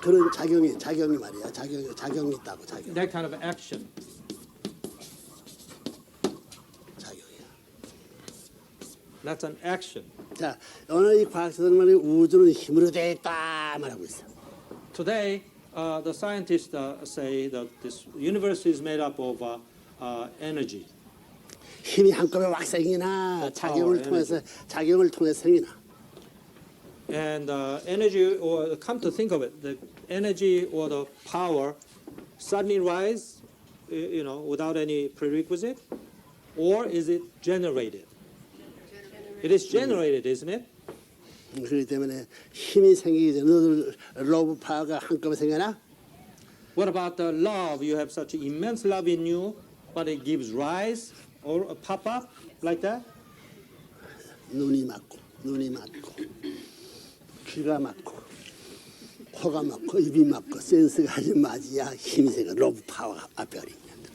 그런 작용이 말이야. 작용이 있다고 작용. That kind of action. 작용이야. That's an action. 자, 오늘 이 과학자들은 말이 우주는 힘으로 돼 있다 말하고 있어. Today, the scientists say that this universe is made up of energy. 힘이 한꺼번에 확 생기나 작용을 통해서 생기나. And energy, or come to think of it, the energy or the power suddenly rise, without any prerequisite, or is it generated? It is generated, isn't it? 그렇기 때문에 힘이 생기기 전에 너들 러브 파워가 한꺼번에 생겨나? What about the love? You have such immense love in you, but it gives rise or pop up like that? 눈이 맞고 귀가 맞고 코가 맞고 입이 맞고 센스가 아주 맞이야 힘이 생겨. 러브 파워가 앞에 어린.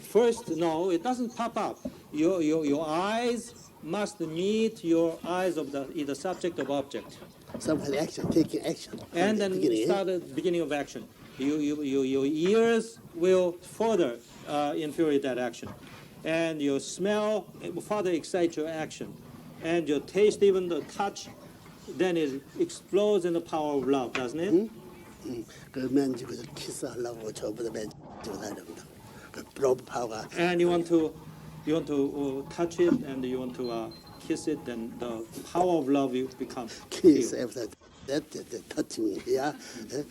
First, no, it doesn't pop up. Your eyes must meet your eyes of the subject of object. Some kind of action, taking action. And then start at the beginning of action. Your ears will further infuriate that action. And your smell will further excite your action. And your taste, even the touch, then it explodes in the power of love, doesn't it? 그 맨지고 키스하려고 저보다 맨지고 다닌다. 그 러브 파워가. And you want to touch it, and you want to kiss it, then the power of love will become. Kiss after that, the touching, yeah. The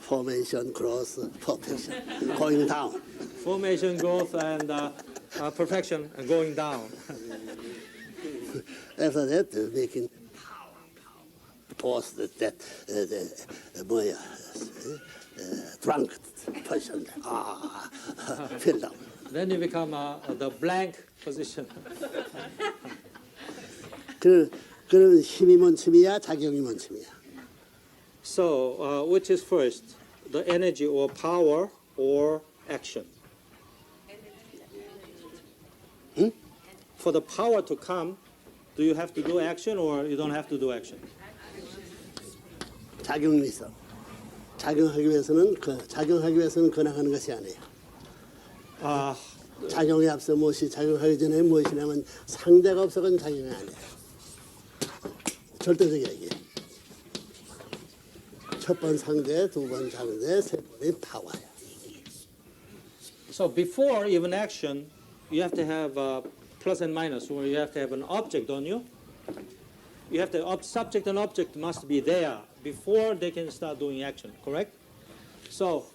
formation, growth, perfection, going down. Formation, growth, and perfection, and going down. After that, making post that 뭐야, drunk person, fell down. Then you become the blank position. 그런 힘이 뭔 춤이야, 작용이 뭔 춤이야? So, which is first, the energy or power or action? For the power to come, do you have to do action or you don't have to do action? 작용이 있어. 작용하기 위해서는 근황하는 것이 아니에요. 작용에 앞서 무엇이 작용하기 전에 무엇이냐면 상대가 없어서는 작용이 아니에요. 절대적이야 이게. 첫 번 상대, 두 번 상대, 세 번이 파워야. So before even action, you have to have plus and minus, or you have to have an object, don't you? You have to subject and object must be there before they can start doing action. Correct? So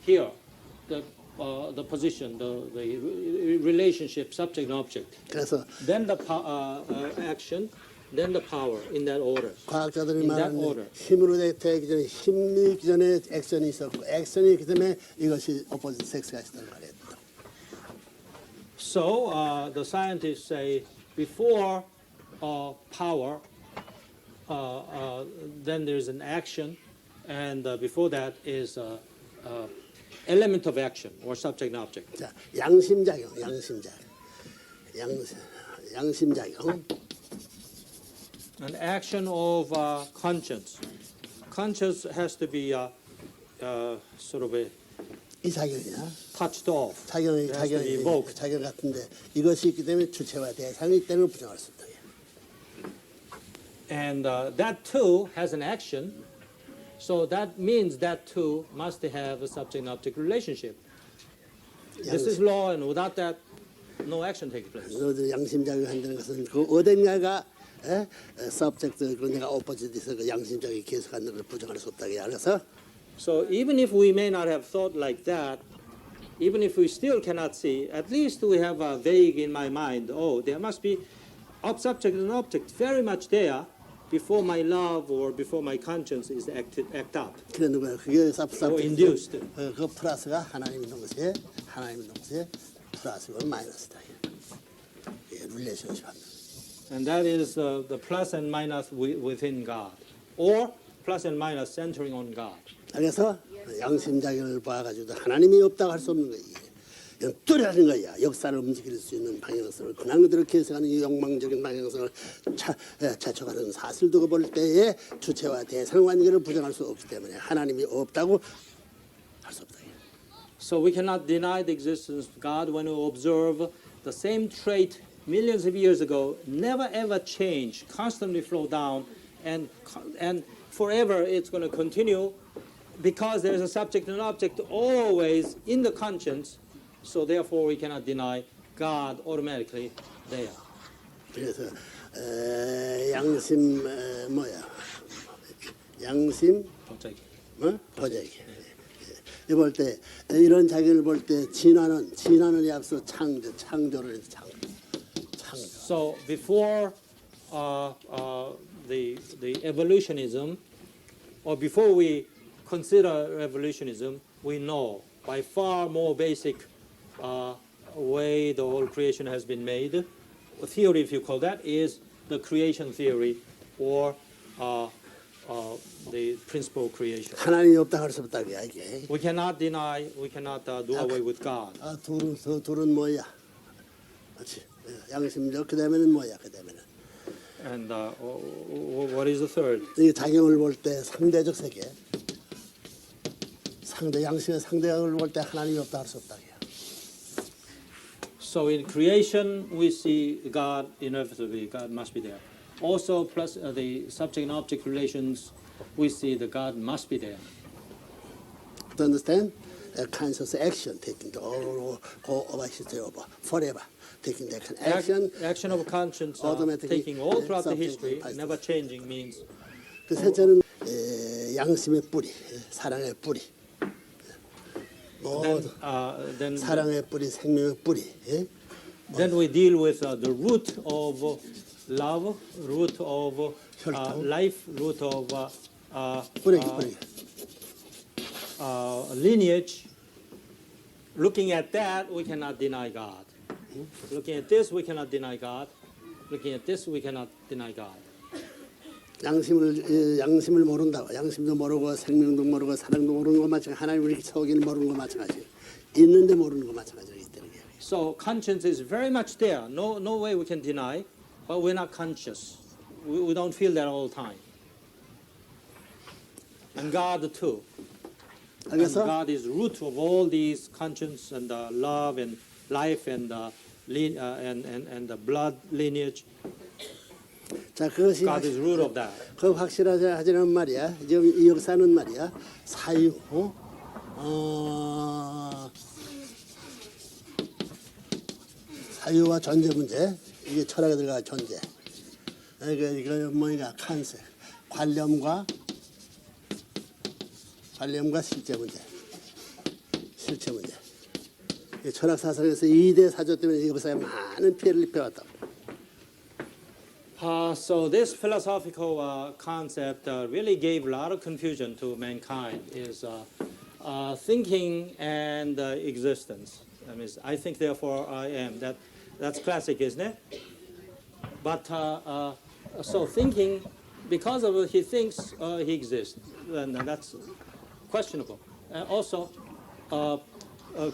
here, the position, the relationship, subject and object. 그래서 Then the action, then the power in that order. 과학자들이 In that 말하는 order. 힘으로 되기 전에 힘이 있기 전에 액션이 있었고 액션이 있기 때문에 이것이 opposite sex가 있었단 말이에요. So the scientists say before power, then there's an action, and before that is element of action or subject and object. 자, 양심작용. An action of conscience. Conscience has to be sort of 이 작용이야. touched off. 작용 같은데 이것이 있기 때문에 주체와 대상이 있다는 걸 부정할 수 없다. And that too has an action. So that means that too must have a subject and object relationship. This is law, and without that, no action takes place. 양심작용 한다는 것은 그 어딘가가 subject 그 내가 opposite에서 그 양심작용이 계속한다는 걸 부정할 수 없다. 그래서 So even if we may not have thought like that, even if we still cannot see, at least we have a vague in my mind, oh, there must be subject and object very much there before my love or before my conscience is act up 그런 거야. 그게 or induced. 그 플러스가 하나님 있는 것에 플러스가 마이너스다. 이게 릴레이션십 합니다. And that is the plus and minus within God, or plus and minus centering on God. 그래서 양심작용을 봐가지고 하나님이 없다고 할 수 없는 거예요. 뚜려는 거야. 역사를 움직일 수 있는 방향성을 그냥 그대로 계속하는 이 욕망적인 방향성을 자초하는 사슬 두고 볼 때에 주체와 대상 관계를 부정할 수 없기 때문에 하나님이 없다고 할 수 없다. So we cannot deny the existence of God when we observe the same trait millions of years ago, never ever change, constantly flow down, and forever it's going to continue because there's a subject and object always in the conscience. So therefore we cannot deny God automatically there. 그래서 양심 양심 보자기. 이볼 때 이런 자기를 볼 때 진화는 앞서 창조를 해서 창조. So before the evolutionism, or before we consider evolutionism, we know by far more basic way the whole creation has been made. A theory, if you call that, is the creation theory, or the principle of creation. 하나님이 없다 할 수 없다 이게. We cannot deny, we cannot do away with God. 둘은 뭐야? 그렇지. 양심적 그다음에는 뭐야? 그다음에는. And what is the third? 이 작용을 볼 때 상대적 세계. 양심의 상대적을 볼 때 하나님이 없다 할 수 없다. So in creation we see God inevitably, God must be there. Also plus the subject and object relations, we see that God must be there. To understand? A conscious action taking the all go over history over forever. Taking that action. Action of conscience taking all throughout the history, never changing means. 그 셋째는 양심의 뿌리, 사랑의 뿌리. Then 사랑의 뿌리, 생명의 뿌리. Then we deal with the root of love, root of life, root of lineage. Looking at that, we cannot deny God. Looking at this, we cannot deny God. Looking at this, we cannot deny God. 양심을 모른다. 양심도 모르고 생명도 모르고 사랑도 모르는 것 마찬가지. 하나님 우리 속에는 모르는 것 마찬가지. 있는데 모르는 것 마찬가지이기 때문에. So conscience is very much there. No way we can deny, but we're not conscious. We don't feel that all the time. And God too. And God is root of all these conscience and love and life and the blood lineage. 자, 그것이 God is root of that. 그 확실하지는 말이야. 지금 이 역사는 말이야. 사유와 존재 문제. 이게 철학에 들어가 존재. 이거 뭐니까 컨셉. 관념과 실제 문제. 실체 문제. 철학 사상에서 2대 사조 때문에 이 역사에 많은 피해를 입혀왔다. So this philosophical concept really gave a lot of confusion to mankind. Is thinking and existence. I mean, I think, therefore I am. That's classic, isn't it? But so thinking, because of what he thinks, he exists, and that's questionable. Also, a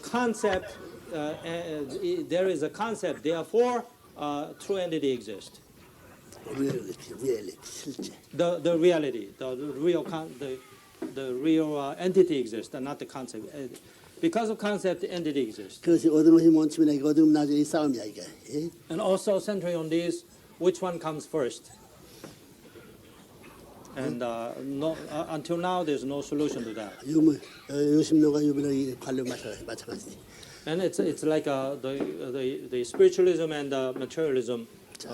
concept. There is a concept. Therefore, true entity exists. reality, 실제. The reality, the real entity exists, and not the concept. Because of concept, the entity exists. 그것이 얻은 것이 원칙이나 이거 얻은 나중에 이 싸움이야 이게. And also centering on this, which one comes first? And until now, there's no solution to that. 유심론과 유비론의 관련 마찬가지. And it's like the spiritualism and materialism